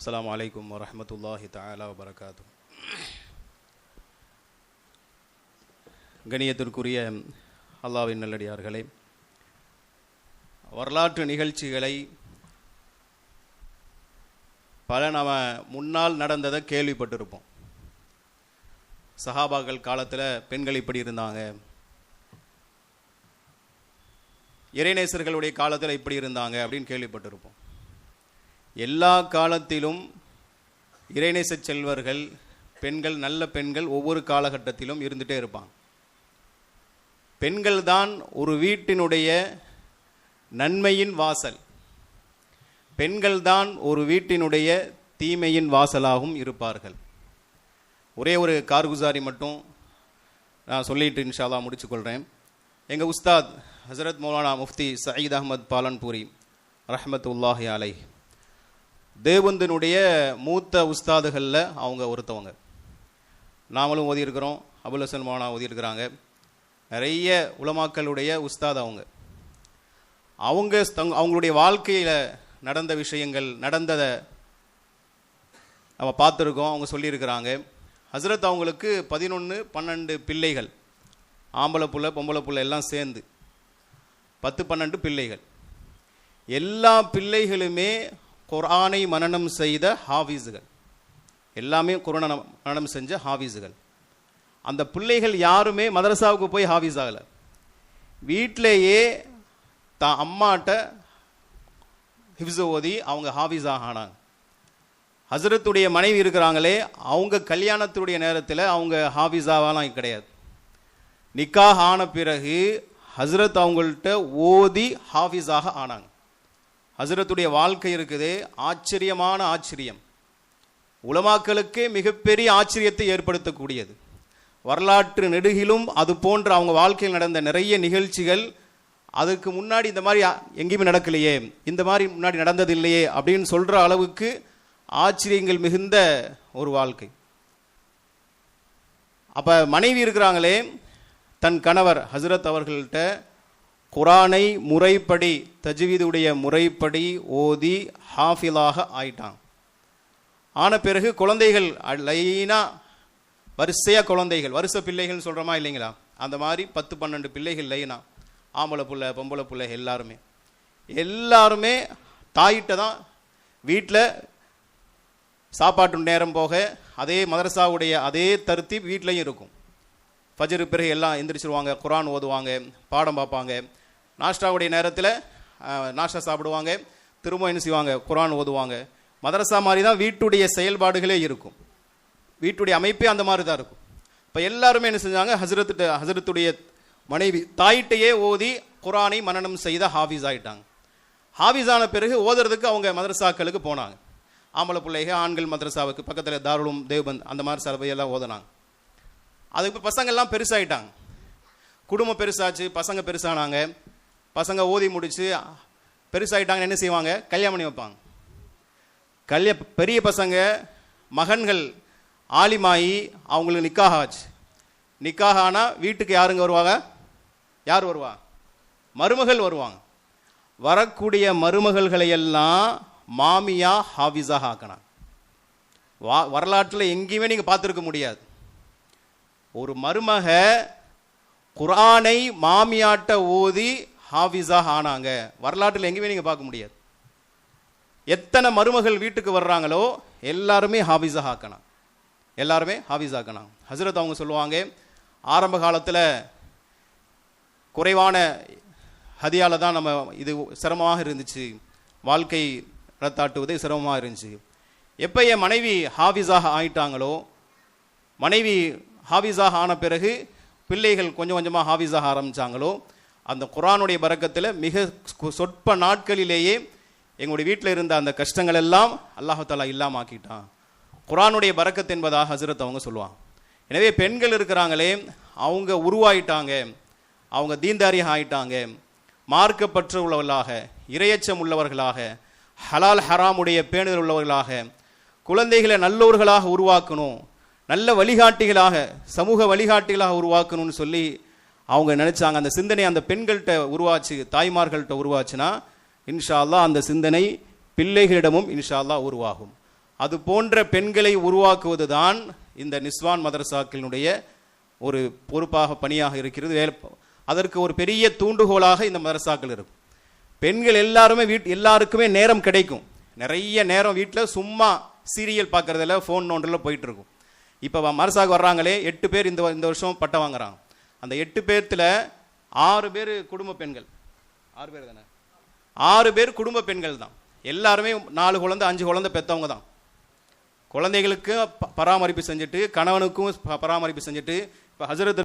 அஸ்ஸலாமு அலைக்கும் வரஹ்மத்துல்லாஹி தஆலா வபரகாத்துஹு. கணியத்திற்குரிய அல்லாஹ்வின் நல்லடியார்களே, வரலாற்று நிகழ்ச்சிகளை பல நம்ம முன்னால் நடந்ததை கேள்விப்பட்டிருப்போம். சஹாபாக்கள் காலத்தில் பெண்கள் இப்படி இருந்தாங்க, இறைநேசர்களுடைய காலத்தில் இப்படி இருந்தாங்க அப்படின்னு கேள்விப்பட்டிருப்போம். எல்லா காலத்திலும் இறைநேச செல்வர்கள் பெண்கள், நல்ல பெண்கள் ஒவ்வொரு காலகட்டத்திலும் இருந்துகிட்டே இருப்பாங்க. பெண்கள் தான் ஒரு வீட்டினுடைய நன்மையின் வாசல், பெண்கள் தான் ஒரு வீட்டினுடைய தீமையின் வாசலாகவும் இருப்பார்கள். ஒரே ஒரு கார்குசாரி மட்டும் நான் சொல்லிட்டு இன்ஷா அல்லாஹ் முடிச்சுக்கொள்கிறேன். எங்கள் உஸ்தாத் ஹசரத் மௌலானா முஃப்தி சயீத் அஹ்மத் பாலன்பூரி ரஹ்மத்துல்லாஹி அலைஹ் தேவந்தினுடைய மூத்த உஸ்தாதுகளில் அவங்க ஒருத்தவங்க. நாமளும் ஓதியிருக்கிறோம், அபுல் ஹசன் மௌலானா ஓதியிருக்கிறாங்க. நிறைய உலமாக்களுடைய உஸ்தாத் அவங்களுடைய வாழ்க்கையில் நடந்த விஷயங்கள், நடந்ததை நம்ம பார்த்துருக்கோம். அவங்க சொல்லியிருக்கிறாங்க, ஹசரத் அவங்களுக்கு 11-12 பிள்ளைகள், ஆம்பளை புள்ள பொம்பளை புள்ள எல்லாம் சேர்ந்து 10-12 பிள்ளைகள். எல்லா பிள்ளைகளுமே குர்ஆனை மனனம் செய்த ஹாஃபிஸுகள், எல்லாமே குர்ஆனை மனனம் செஞ்ச ஹாஃபிஸுகள். அந்த பிள்ளைகள் யாருமே மதரசாவுக்கு போய் ஹாஃபிஸ் ஆகலை, வீட்டிலேயே தான் அம்மாட்ட ஹிஃப்ஸு ஓதி அவங்க ஹாஃபிஸாக ஆனாங்க. ஹசரத்துடைய மனைவி இருக்கிறாங்களே, அவங்க கல்யாணத்துடைய நேரத்தில் அவங்க ஹாஃபிஸாவெல்லாம் கிடையாது. நிக்காஹ் ஆன பிறகு ஹசரத் அவங்கள்ட்ட ஓதி ஹாஃபிஸாக ஆனாங்க. ஹசரத்துடைய வாழ்க்கை இருக்குதே, ஆச்சரியமான ஆச்சரியம், உலமாக்களுக்கே மிகப்பெரிய ஆச்சரியத்தை ஏற்படுத்தக்கூடியது. வரலாற்று நெடுகிலும் அது போன்ற அவங்க வாழ்க்கையில் நடந்த நிறைய நிகழ்ச்சிகள், அதுக்கு முன்னாடி இந்த மாதிரி எங்கேயுமே நடக்கலையே, இந்த மாதிரி முன்னாடி நடந்தது இல்லையே அப்படின்னு சொல்கிற அளவுக்கு ஆச்சரியங்கள் மிகுந்த ஒரு வாழ்க்கை. அப்போ மனைவி இருக்கிறாங்களே, தன் கணவர் ஹசரத் அவர்கள்ட்ட குர்ஆனை முறைப்படி, தஜ்வீதுடைய முறைப்படி ஓதி ஹாஃபிலாக ஆயிட்டாங்க. ஆன பிறகு குழந்தைகள் லைனாக வரிசையாக குழந்தைகள், வருஷ பிள்ளைகள் சொல்கிறோமா இல்லைங்களா, அந்த மாதிரி 10-12 பிள்ளைகள் லைனா, ஆம்பளை புள்ள பொம்பளை பிள்ளை எல்லாருமே தாயிட்ட தான். வீட்டில் சாப்பாட்டு நேரம் போக அதே மதரசாவுடைய அதே தர்த்தீப் வீட்லையும் இருக்கும். ஃபஜ்ரு பிறகு எல்லாம் எந்திரிச்சிருவாங்க, குர்ஆன் ஓதுவாங்க, பாடம் பார்ப்பாங்க. நாஷ்டாவுடைய நேரத்தில் நாஷ்டா சாப்பிடுவாங்க, திரும்ப என்ன செய்வாங்க, குர்ஆன் ஓதுவாங்க. மதரசா மாதிரி தான் வீட்டுடைய செயல்பாடுகளே இருக்கும், வீட்டுடைய அமைப்பே அந்த மாதிரி தான் இருக்கும். இப்போ எல்லாருமே என்ன செஞ்சாங்க, ஹசரத்துடைய மனைவி தாயிட்டையே ஓதி குர்ஆனை மனனம் செய்த ஹாஃபிஸ் ஆகிட்டாங்க. ஹாஃபிஸ் ஆன பிறகு ஓதுறதுக்கு அவங்க மதரசாக்களுக்கு போனாங்க. ஆம்பளை பிள்ளைகள் ஆண்கள் மதரசாவுக்கு பக்கத்தில் தாருலும் தேவபந்த் அந்த மாதிரி சபையெல்லாம் ஓதுனாங்க. அதுக்கு பசங்கள்லாம் பெருசாகிட்டாங்க, குடும்பம் பெருசாச்சு, பசங்க பெருசானாங்க. பசங்க ஓதி முடிச்சு பெருசாகிட்டாங்கன்னு என்ன செய்வாங்க, கல்யாணம் பண்ணி வைப்பாங்க. பெரிய பசங்க மகன்கள் ஆலிமாயி அவங்களுக்கு நிக்காஹ் ஆச்சு. நிக்காஹ் ஆனால் வீட்டுக்கு யாருங்க வருவாங்க, யார் வருவா, மருமகள் வருவாங்க. வரக்கூடிய மருமகள்களையெல்லாம் மாமியா ஹாஃபிஸாக ஆக்கினாங்க. வரலாற்றில் எங்கேயுமே நீங்கள் பார்த்துருக்க முடியாது. ஒரு மருமக குர்ஆனை மாமியாட்ட ஓதி ஹாஃபிஸாக ஆனாங்க, வரலாற்றில் எங்கேயுமே நீங்கள் பார்க்க முடியாது. எத்தனை மருமகள் வீட்டுக்கு வர்றாங்களோ எல்லாருமே ஹாஃபிஸாக ஆக்கினாங்க, எல்லாருமே ஹாஃபிஸ் ஆக்கினாங்க. ஹசரத் அவங்க சொல்லுவாங்க, ஆரம்ப காலத்தில் குறைவான ஹதியால தான் நம்ம இது சிரமமாக இருந்துச்சு, வாழ்க்கை ரத்தாட்டுவது சிரமமாக இருந்துச்சு. எப்போ என் மனைவி ஹாஃபிஸாக ஆயிட்டாங்களோ, மனைவி ஹாஃபிஸாக ஆன பிறகு பிள்ளைகள் கொஞ்சம் கொஞ்சமாக ஹாஃபிஸாக ஆரம்பித்தாங்களோ, அந்த குர்ஆனுடைய பரக்கத்தில் மிக சொற்ப நாட்களிலேயே எங்களுடைய வீட்டில் இருந்த அந்த கஷ்டங்கள் எல்லாம் அல்லாஹ் தஆலா இல்லாமல் ஆக்கிட்டான். குர்ஆனுடைய பரக்கத் என்பதாக ஹசரத் அவங்க சொல்லுவாங்க. எனவே பெண்கள் இருக்கிறாங்களே, அவங்க உருவாயிட்டாங்க, அவங்க தீன்தாரியாக ஆயிட்டாங்க, மார்க்கப்பற்று உள்ளவர்களாக, இரையச்சம் உள்ளவர்களாக, ஹலால் ஹராமுடைய பேணுதல் உள்ளவர்களாக, குழந்தைகளை நல்லோர்களாக உருவாக்கணும், நல்ல வழிகாட்டிகளாக, சமூக வழிகாட்டிகளாக உருவாக்கணும்னு சொல்லி அவங்க நினைச்சாங்க. அந்த சிந்தனை அந்த பெண்கள்கிட்ட உருவாச்சு, தாய்மார்கள்ட்ட உருவாச்சுன்னா இன்ஷா அல்லாஹ் அந்த சிந்தனை பிள்ளைகளிடமும் இன்ஷா அல்லாஹ் உருவாகும். அது போன்ற பெண்களை உருவாக்குவது தான் இந்த நிஸ்வான் மதரசாக்களினுடைய ஒரு பொறுப்பாக பணியாக இருக்கிறது. அதற்கு ஒரு பெரிய தூண்டுகோலாக இந்த மதரசாக்கள் இருக்கும். பெண்கள் எல்லாருமே எல்லாருக்குமே நேரம் கிடைக்கும். நிறைய நேரம் வீட்டில் சும்மா சீரியல் பார்க்கறதில்ல, ஃபோன் நோண்டில் போயிட்டு இருக்கும். இப்போ மதரசாவுக்கு வர்றாங்களே 8 பேர் இந்த வருஷம் பட்டம் வாங்குறாங்க. அந்த 8 பேர்த்தில் 6 பேர் குடும்ப பெண்கள். 6 பேர் தானே? 6 பேர் குடும்ப பெண்கள் தான். எல்லாருமே 4 குழந்தை 5 குழந்தை பெற்றவங்க தான். குழந்தைகளுக்கு பராமரிப்பு செஞ்சுட்டு, கணவனுக்கும் பராமரிப்பு செஞ்சுட்டு, இப்போ ஹசரத்